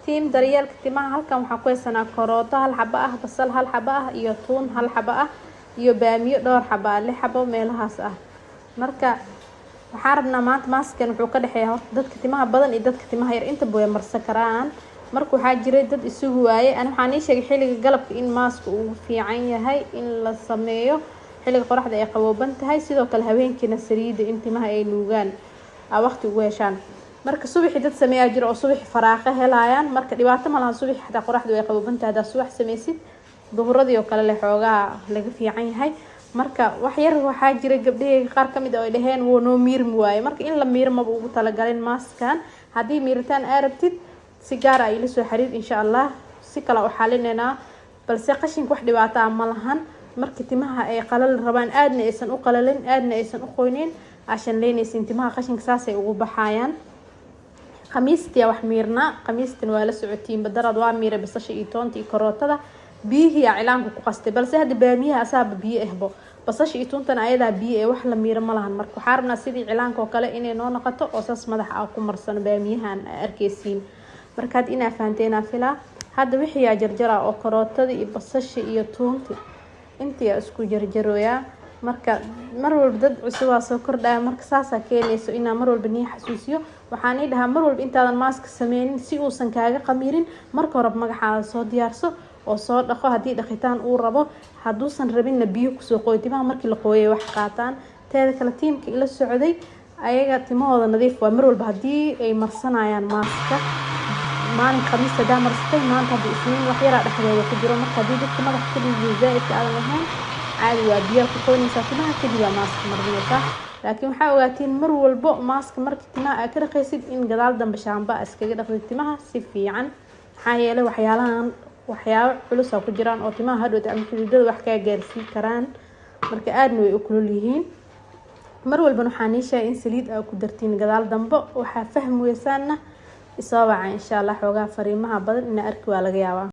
tiim daryeelka timaha halkan waxaan ku haysanaa karooto hal xabo ah, basal hal xabo ah iyo tuun hal xabo ah iyo baamiyo dhowr xabo ah, 6 xabo meelahaas ah. marka waxaan rabnaa maanta maaskan wuxuu ka dhaxeeyaa horta dadka timaha badan iyo dadka timaha yar inta way marsan karaan. marka waxaa jiray dad isugu waayay aan waxaan ii sheegay xilliga galabka in maaska uu fiican yahay in la sameeyo xilliga qoraxda ay qabooban tahay, sidoo kale habeenkiina saliida in timaha ay nuugaan waqti ugu heshaan. marka subaxii dad sameeyaa jira oo subaxii faraaqo helayaan, marka dhibaato ma lahan subaxii xataa qoraxdu ay qabooban tahay hadaa subax sameysid duhuradii oo kale xoogaa laga fiican yahay. marka wax yar waxaa jira gabdhaha qaar kamid ah oo dhaheen wuu noo miirmi waaye, marka in la miirmo ugu talagalin maaskan. haddii miiritaan aad rabtid si gaar ah ila soo xiriir insha Allah, si kala u xalinayna, balse qashinka wax dhibaato ah ma lahan. marka timaha ay qalal rabaan aadna aysan u qalalin aadna aysan u qoynin ashan leynaysin timaha qashinka saasay ugu baxayaan. khamiistii wax miirna, khamiistan waa la socotiin badarad waa miiray basasha iyo toonta iyo karootada biyihii cilaanku ku qastay, balse hadda baamiyaha asaaba biyo ahbo basasha iyo toontan ayadaa biyo ee wax la miiro ma lahan. marka waxaan rabnaa sidii cilaanka oo kale inay noo noqoto oo saas madax ah ku marsan baamiyahan arkeysiin. markaad inaa fahanteena filaa hadda wixii yaa jarjara oo karootada iyo basasha iyo toonta intii isku jarjarooya. marka mar walba dad cusub waa soo kordhaya, marka saasa keenayso inaa mar walba nii xasuusiyo. waxaan ii dhahaa mar walba intaadan maaska sameynin si uusan kaaga qamiirin marka hore magacaada soo diyaarso oo soo dhaqo haddii dhaqitaan uu rabo, hadduusan rabinna biyo kusoo qooy timaha markii la qooyay wax qaataan. teeda kale tiimka ila socday ayaga timahooda nadiif waa mar walba haddii ay marsanayaan maaska maalin khamiis hadaa marsatay maanta haddii isniin wax yaraa dhexdeeda ku jiro, marka haddii dadka madax ka dhigiyo zaa'idka aadan ahayn caadi waa biyo ku qoynaysaa timaha kadib waa maaska marinaysaa. laakiin waxaa ogaatiin mar walbo maaska markii timaha aad ka dhaqaysid in gadaal dambe shaamba iskaga dhaqdid timaha si fiican, maxaa yeelay waxyaabo culus ku jiraan oo timaha hadhow ama xididada wax ka gaarsiin karaan, marka aadna way u kulul yihiin. mar walba waxaan ii sheegay in saliid aad ku dartiin gadaal dambe waxaa fahmi weysaana isoo waca insha Allah xoogaa fariimaha badan in arki waa laga yaabaa.